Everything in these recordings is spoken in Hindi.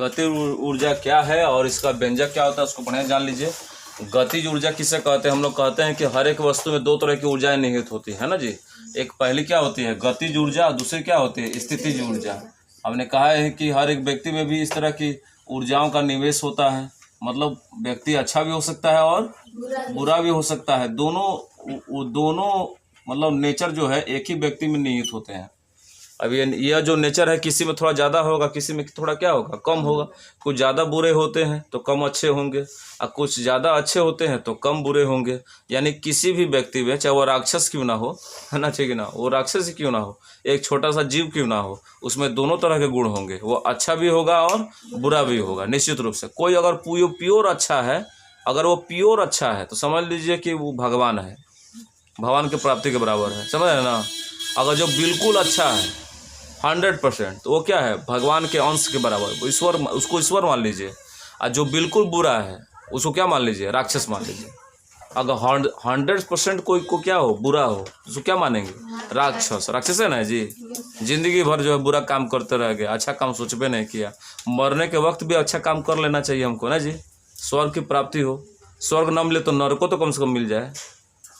गतिज ऊर्जा क्या है और इसका व्यंजक क्या होता है उसको बढ़िया जान लीजिए। गतिज ऊर्जा किसे कहते हैं? हम लोग कहते हैं कि हर एक वस्तु में दो तरह की ऊर्जाएं निहित होती है ना जी। एक पहली क्या होती है गतिज ऊर्जा, और दूसरी क्या होती है स्थितिज ऊर्जा। हमने कहा है कि हर एक व्यक्ति में भी इस तरह की ऊर्जाओं का निवेश होता है, मतलब व्यक्ति अच्छा भी हो सकता है और बुरा भी हो सकता है। दोनों मतलब नेचर जो है एक ही व्यक्ति में निहित होते हैं। अब यह जो नेचर है किसी में थोड़ा ज़्यादा होगा, किसी में थोड़ा क्या होगा कम होगा। कुछ ज़्यादा बुरे होते हैं तो कम अच्छे होंगे, और कुछ ज़्यादा अच्छे होते हैं तो कम बुरे होंगे। यानी किसी भी व्यक्ति में, चाहे वो राक्षस क्यों ना हो, है ना, ठीक है ना, वो राक्षस ही क्यों ना हो, एक छोटा सा जीव क्यों ना हो, उसमें दोनों तरह के गुण होंगे। वो अच्छा भी होगा और बुरा भी होगा निश्चित रूप से। कोई अगर प्योर अच्छा है, अगर वो प्योर अच्छा है तो समझ लीजिए कि वो भगवान है, भगवान की प्राप्ति के बराबर है, समझ रहे ना। अगर जो बिल्कुल अच्छा है 100%, तो वो क्या है भगवान के अंश के बराबर, ईश्वर, उसको ईश्वर मान लीजिए। और जो बिल्कुल बुरा है उसको क्या मान लीजिए, राक्षस मान लीजिए। अगर 100% कोई को क्या हो बुरा हो उसको क्या मानेंगे, राक्षस है ना जी। जिंदगी भर जो है बुरा काम करते रह गए, अच्छा काम सोचबे नहीं किया। मरने के वक्त भी अच्छा काम कर लेना चाहिए हमको ना जी, स्वर्ग की प्राप्ति हो। स्वर्ग न मिले तो नरक तो कम से कम मिल जाए।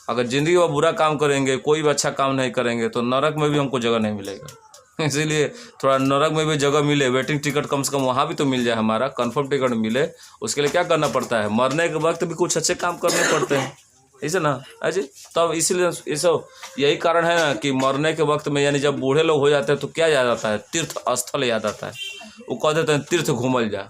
अगर जिंदगी में बुरा काम करेंगे, कोई भी अच्छा काम नहीं करेंगे, तो नरक में भी हमको जगह नहीं मिलेगा। इसीलिए थोड़ा नरक में भी जगह मिले, वेटिंग टिकट कम से कम वहाँ भी तो मिल जाए, हमारा कंफर्म टिकट मिले। उसके लिए क्या करना पड़ता है, मरने के वक्त भी कुछ अच्छे काम करने पड़ते हैं, ऐसे ना अजय। तब इसीलिए यही कारण है ना कि मरने के वक्त में, यानी जब बूढ़े लोग हो जाते हैं तो क्या याद आता है, तीर्थ स्थल याद आता है। वो कह देते हैं तीर्थ घूमल जा,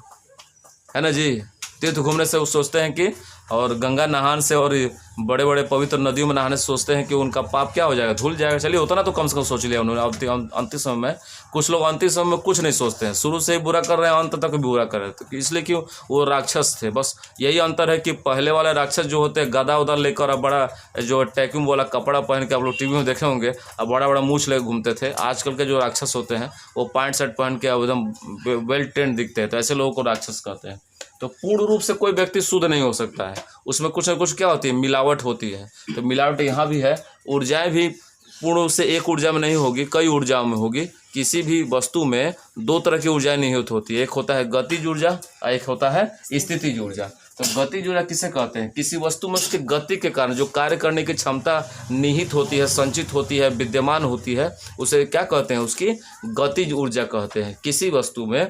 है ना जी। तीर्थ घूमने से वो सोचते हैं कि, और गंगा नहान से और बड़े बड़े पवित्र नदियों में नहाने से सोचते हैं कि उनका पाप क्या हो जाएगा, धुल जाएगा। चलिए होता ना तो कम से कम सोच लिया उन्होंने अंतिम समय में। कुछ लोग अंतिम समय में कुछ नहीं सोचते हैं, शुरू से ही बुरा कर रहे हैं, अंत तक भी बुरा कर रहे हैं। तो इसलिए क्यों, वो राक्षस थे। बस यही अंतर है कि पहले वाले राक्षस जो होते हैं गदा उदा लेकर और बड़ा जो टैक्यूम वाला कपड़ा पहन के, आप लोग टीवी में देखे होंगे, और बड़ा बड़ा मूछ लेकर घूमते थे। आजकल के जो राक्षस होते हैं वो पैंट शर्ट पहन के एकदम वेल ट्रेंड दिखते हैं, तो ऐसे लोगों को राक्षस कहते हैं। तो पूर्ण रूप से कोई व्यक्ति शुद्ध नहीं हो सकता है, उसमें कुछ ना कुछ क्या होती है, मिलावट होती है। तो मिलावट यहाँ भी है। ऊर्जाएं भी पूर्ण रूप से एक ऊर्जा में नहीं होगी, कई ऊर्जाओं में होगी। किसी भी वस्तु में दो तरह की ऊर्जाएं निहित होती है, एक होता है गतिज ऊर्जा और एक होता है स्थितिज ऊर्जा। तो गतिज ऊर्जा किसे कहते हैं, किसी वस्तु में उसके गति के कारण जो कार्य करने की क्षमता निहित होती है, संचित होती है, विद्यमान होती है, उसे क्या कहते हैं, उसकी गतिज ऊर्जा कहते हैं। किसी वस्तु में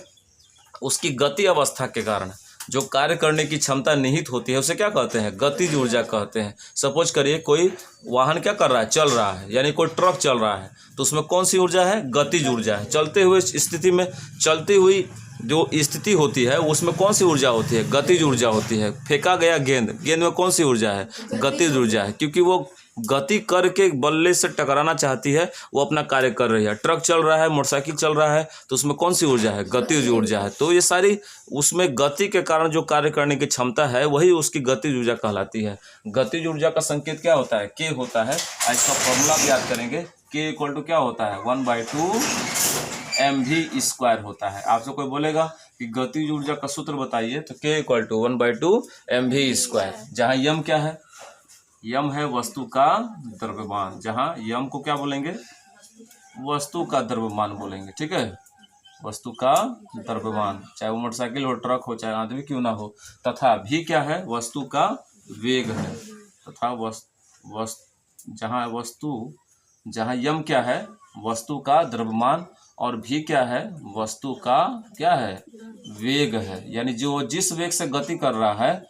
उसकी गति अवस्था के कारण जो कार्य करने की क्षमता निहित होती है उसे क्या कहते हैं, गतिज ऊर्जा कहते हैं। सपोज करिए कोई वाहन क्या कर रहा है, चल रहा है, यानी कोई ट्रक चल रहा है, तो उसमें कौन सी ऊर्जा है, गतिज ऊर्जा है। चलते हुए स्थिति में, चलती हुई जो स्थिति होती है उसमें कौन सी ऊर्जा होती है, गतिज ऊर्जा होती है। फेंका गया गेंद में कौन सी ऊर्जा है, गतिज ऊर्जा है, क्योंकि वो गति करके बल्ले से टकराना चाहती है, वो अपना कार्य कर रही है। ट्रक चल रहा है, मोटरसाइकिल चल रहा है, तो उसमें कौन सी ऊर्जा है, गतिज ऊर्जा है। तो ये सारी उसमें गति के कारण जो कार्य करने की क्षमता है वही उसकी गतिज ऊर्जा कहलाती है। गतिज ऊर्जा का संकेत क्या होता है, के होता है। इसका फॉर्मूला भी याद करेंगे, के इक्वल टू क्या होता है, 1/2 mv² होता है। आपसे कोई बोलेगा कि गतिज ऊर्जा का सूत्र बताइए, तो के इक्वल टू 1/2 mv², जहाँ यम क्या है, यम है वस्तु का द्रव्यमान। जहाँ यम को क्या बोलेंगे, वस्तु का द्रव्यमान बोलेंगे, ठीक है, वस्तु का द्रव्यमान, चाहे वो मोटरसाइकिल हो, ट्रक हो, चाहे आदमी क्यों ना हो। तथा भी क्या है, वस्तु का वेग है। तथा जहाँ यम क्या है, वस्तु का द्रव्यमान, और भी क्या है, वस्तु का क्या है, वेग है। यानी जो जिस वेग से गति कर रहा है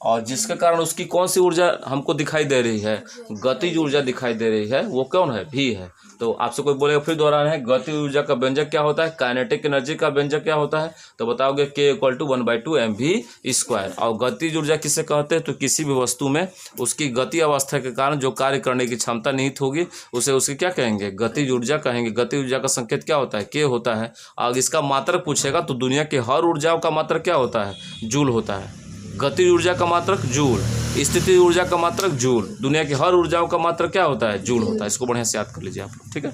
और जिसके कारण उसकी कौन सी ऊर्जा हमको दिखाई दे रही है, गतिज ऊर्जा दिखाई दे रही है, वो कौन है, भी है। तो आपसे कोई बोलेगा, फिर दोहराना है, गतिज ऊर्जा का व्यंजक क्या होता है, काइनेटिक एनर्जी का व्यंजक क्या होता है, तो बताओगे के इक्वल टू 1/2 mv²। और गतिज ऊर्जा किसे कहते हैं, तो किसी भी वस्तु में उसकी गति अवस्था के कारण जो कार्य करने की क्षमता निहित होगी उसे उसकी क्या कहेंगे, गतिज ऊर्जा कहेंगे। गतिज ऊर्जा का संकेत क्या होता है, के होता है। और इसका मात्रक पूछेगा तो दुनिया के हर ऊर्जाओं का मात्रक क्या होता है, जूल होता है। गतिज ऊर्जा का मात्रक जूल, स्थिति ऊर्जा का मात्रक जूल, दुनिया की हर ऊर्जाओं का मात्रक क्या होता है, जूल होता है। इसको बढ़िया से याद कर लीजिए आप लोग, ठीक है।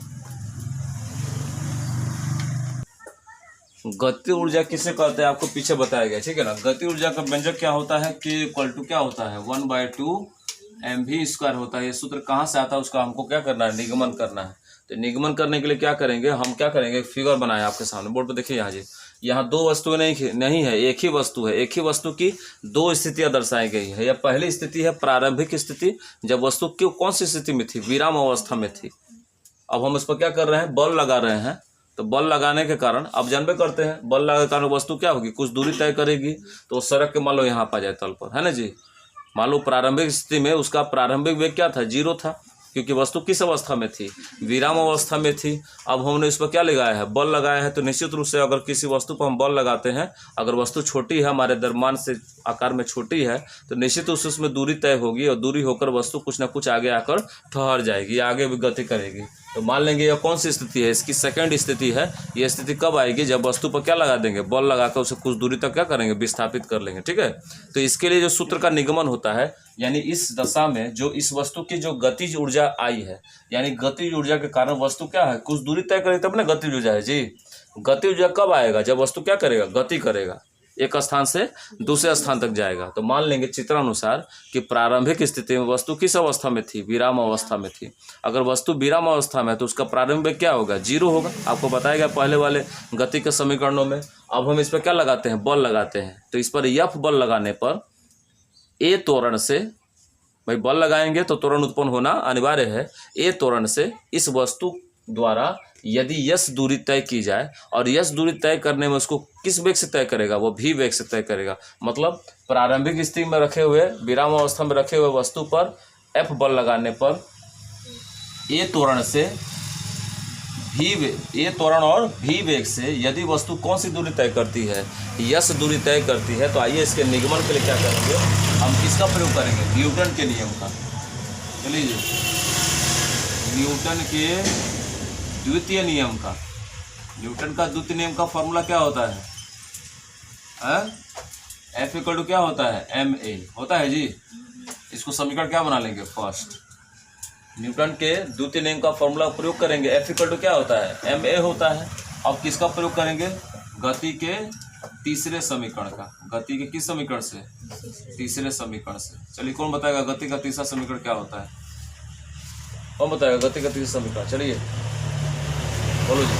गति ऊर्जा किसे कहते हैं आपको पीछे बताया गया, ठीक है ना। गति ऊर्जा का व्यंजक क्या होता है, के इक्वल टू क्या होता है, 1/2 mv² होता है। ये सूत्र कहाँ से आता है उसका हमको क्या करना है, निगमन करना है। तो निगमन करने के लिए क्या करेंगे, हम क्या करेंगे, फिगर बनाए आपके सामने बोर्ड पर देखिए यहाँ जी। यहाँ दो वस्तुएं नहीं है, एक ही वस्तु है। एक ही वस्तु की दो स्थितियां दर्शाई गई है। यह पहली स्थिति है प्रारंभिक स्थिति, जब वस्तु क्यों कौन सी स्थिति में थी, विराम अवस्था में थी। अब हम इस पर क्या कर रहे हैं, बल लगा रहे हैं। तो बल लगाने के कारण अब जानबे करते हैं, बल लगाने के कारण वस्तु क्या होगी, कुछ दूरी तय करेगी। तो सड़क के मान लो यहाँ पा जाए तल पर, है ना जी। मान लो प्रारंभिक स्थिति में उसका प्रारंभिक वेग क्या था, 0 था, क्योंकि वस्तु किस अवस्था में थी, विराम अवस्था में थी। अब हमने इस पर क्या लगाया है, बल लगाया है। तो निश्चित रूप से अगर किसी वस्तु पर हम बल लगाते हैं, अगर वस्तु छोटी है, हमारे द्रव्यमान से आकार में छोटी है, तो निश्चित रूप से उसमें दूरी तय होगी और दूरी होकर वस्तु कुछ ना कुछ आगे आकर ठहर जाएगी, आगे भी गति करेगी। तो मान लेंगे यह कौन सी स्थिति है, इसकी सेकंड स्थिति है। यह स्थिति कब आएगी, जब वस्तु पर क्या लगा देंगे, बल लगाकर उसे कुछ दूरी तक क्या करेंगे, विस्थापित कर लेंगे। ठीक है। तो इसके लिए जो सूत्र का निगमन होता है, यानी इस दशा में जो इस वस्तु की जो गतिज ऊर्जा आई है, यानी गतिज ऊर्जा के कारण वस्तु क्या है, कुछ दूरी तय करे तब ना गतिज ऊर्जा है जी। गतिज ऊर्जा कब आएगा, जब वस्तु क्या करेगा, गति करेगा, एक स्थान से दूसरे स्थान तक जाएगा। तो मान लेंगे चित्रानुसार कि प्रारंभिक स्थिति में वस्तु किस अवस्था में थी, विराम अवस्था में थी। अगर वस्तु विराम अवस्था में है तो उसका प्रारंभिक वेग क्या होगा, 0 होगा। आपको बताया पहले वाले गति के समीकरणों में। अब हम इस पर क्या लगाते हैं, बल लगाते हैं। तो इस पर F बल लगाने पर ए त्वरण से, भाई बल लगाएंगे तो त्वरण उत्पन्न होना अनिवार्य है। ए त्वरण से इस वस्तु द्वारा यदि यस दूरी तय की जाए, और यस दूरी तय करने में उसको किस वेग से तय करेगा, वो भी वेग से तय करेगा। मतलब प्रारंभिक स्थिति में रखे हुए, विराम अवस्था में रखे हुए वस्तु पर एफ बल लगाने पर ए त्वरण से ए त्वरण और भी वेग से यदि वस्तु कौन सी दूरी तय करती है, यस दूरी तय करती है। तो आइए इसके निगमन के लिए क्या करेंगे, हम किसका प्रयोग करेंगे, न्यूटन के नियम का। चलिए न्यूटन के द्वितीय नियम का। न्यूटन का द्वितीय नियम का फॉर्मूला क्या होता है, F इक्वल टू क्या होता है, ma होता है जी। इसको समीकरण क्या बना लेंगे, फर्स्ट न्यूटन के द्वितीय नियम का फॉर्मूला प्रयोग करेंगे। F इक्वल टू क्या होता है, ma होता है। अब किसका प्रयोग करेंगे, गति के तीसरे समीकरण का। गति के किस समीकरण से, तीसरे समीकरण से। चलिए कौन बताएगा गति का तीसरा समीकरण क्या होता है, कौन बताएगा गति का तीसरा समीकरण, चलिए बोलो जी।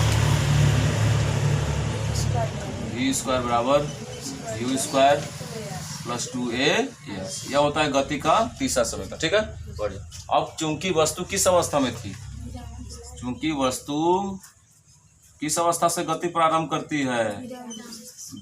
v स्क्वायर बराबर u स्क्वायर प्लस 2a, यह होता है गति का तीसरा समीकरण। ठीक है, बढ़िया। अब चूंकि वस्तु किस अवस्था में थी, चूंकि वस्तु किस अवस्था से गति प्रारंभ करती है,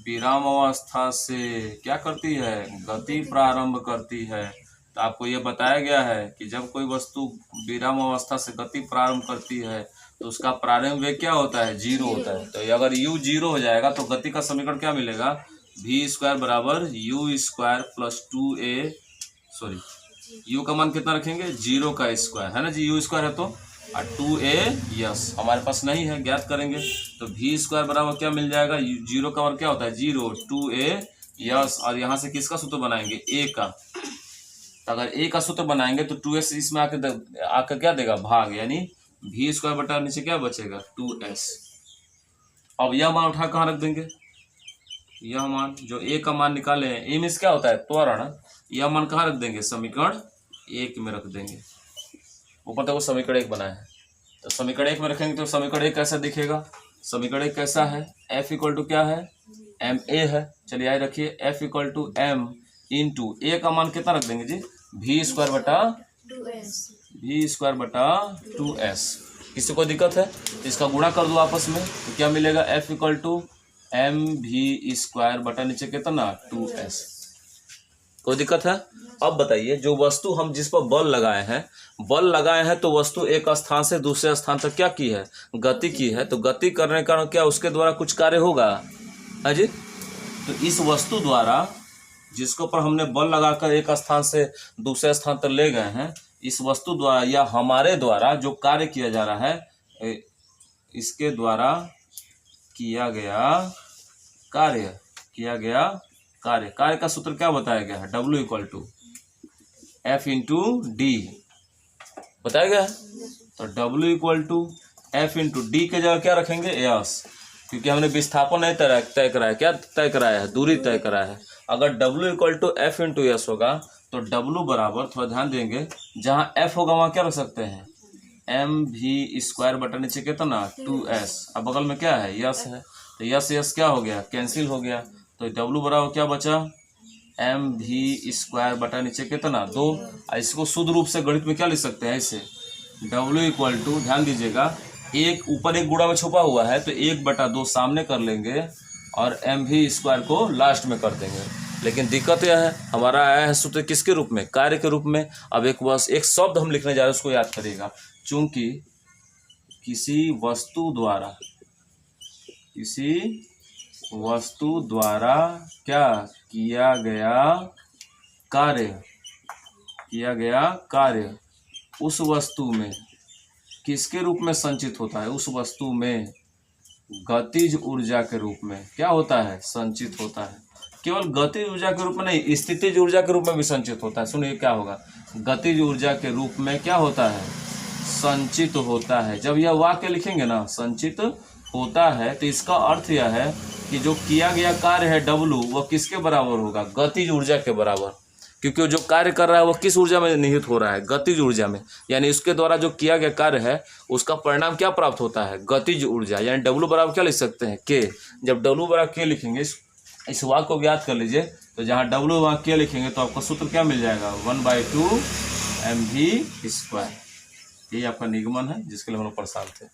विराम अवस्था से क्या करती है, गति प्रारंभ करती है। तो आपको यह बताया गया है कि जब कोई वस्तु विराम अवस्था से गति प्रारंभ करती है तो उसका प्रारंभिक वेग क्या होता है, 0 होता है। तो अगर u 0 हो जाएगा तो गति का समीकरण क्या मिलेगा, v स्क्वायर बराबर u square plus 2a, sorry u का मान कितना रखेंगे, 0 का स्क्वायर, है ना जी। u स्क्वायर है तो 2a यस हमारे पास नहीं है, ज्ञात करेंगे। तो v स्क्वायर बराबर क्या मिल जाएगा, 0 का मान क्या होता है 0, 2a यस, और यहाँ से किसका सूत्र बनाएंगे, a का। तो अगर a का सूत्र बनाएंगे तो 2s इसमें आकर क्या देगा, भाग, यानी v स्क्वायर बटा नीचे क्या बचेगा, 2s। अब यह मान उठा कहाँ रख देंगे, यह मान जो a का मान निकाले हैं, a मीन्स क्या होता है, त्वरण। यह मान कहाँ रख देंगे, समीकरण 1 में रख देंगे। ऊपर तक वो समीकरण 1 बनाया है, तो समीकरण 1 में रखेंगे तो समीकरण 1 कैसा दिखेगा, समीकरण 1 कैसा है, f इक्वल टू क्या है, ma है। चलिए आइए रखिए, f equal to m into a का मान कितना रख देंगे जी, v स्क्वायर बटा 2s। किसी को दिक्कत है इसका गुणा कर दो आपस में, तो क्या मिलेगा, f equal to mv square बटा नीचे कितना 2s। कोई दिक्कत है। अब बताइए, जो वस्तु हम जिस पर बल लगाए हैं तो वस्तु एक स्थान से दूसरे स्थान तक क्या की है, गति की है। तो गति करने के कारण क्या उसके द्वारा कुछ कार्य होगा, है जी। तो इस वस्तु द्वारा जिसके ऊपर हमने बल लगाकर एक स्थान से दूसरे स्थान तक ले गए हैं, इस वस्तु द्वारा या हमारे द्वारा जो कार्य किया जा रहा है, इसके द्वारा किया गया कार्य का सूत्र क्या बताया गया है, W equal to F into D बताया गया है। तो W equal to F into D के जगह क्या रखेंगे, S, क्योंकि हमने विस्थापन नहीं तय कराया, क्या तय कराया है, दूरी तय कराया है। अगर W equal to F into S होगा तो W बराबर, थोड़ा ध्यान देंगे, जहाँ F होगा वहाँ क्या रख सकते हैं, mv स्क्वायर बटा नीचे कितना 2s। अब बगल में क्या है, यस है। तो यस यस क्या हो गया, कैंसिल हो गया। तो डब्लू बराबर क्या बचा, mv² बटा नीचे कितना 2। इसको शुद्ध रूप से गणित में क्या लिख सकते हैं ऐसे, W इक्वल टू, ध्यान दीजिएगा, एक ऊपर एक गुणा में छुपा हुआ है तो 1/2 सामने कर लेंगे और mv² को लास्ट में कर देंगे। लेकिन दिक्कत यह है, हमारा आया है सूत्र किसके रूप में, कार्य के रूप में। अब एक शब्द हम लिखने जा रहे हैं, उसको याद करिएगा। चूंकि किसी वस्तु द्वारा क्या किया गया कार्य उस वस्तु में किसके रूप में संचित होता है, उस वस्तु में गतिज ऊर्जा के रूप में क्या होता है, संचित होता है। केवल गतिज ऊर्जा के रूप में नहीं, स्थितिज ऊर्जा के रूप में भी संचित होता है। सुनिए क्या होगा, गतिज ऊर्जा के रूप में क्या होता है, संचित होता है। जब यह वाक्य लिखेंगे ना, संचित होता है, तो इसका अर्थ यह है कि जो किया गया कार्य है W, वह किसके बराबर होगा, गतिज ऊर्जा के बराबर। क्योंकि जो कार्य कर रहा है वो किस ऊर्जा में निहित हो रहा है, गतिज ऊर्जा में। यानी उसके द्वारा जो किया गया कार्य है उसका परिणाम क्या प्राप्त होता है, गतिज ऊर्जा। यानी W बराबर क्या लिख सकते हैं, K। जब W बराबर K लिखेंगे, इस वाक्य को ज्ञात कर लीजिए, तो जहाँ W वहाँ K लिखेंगे तो आपका सूत्र क्या मिल जाएगा, 1/2 mv²। ये आपका निगमन है जिसके लिए हम लोग परेशान थे।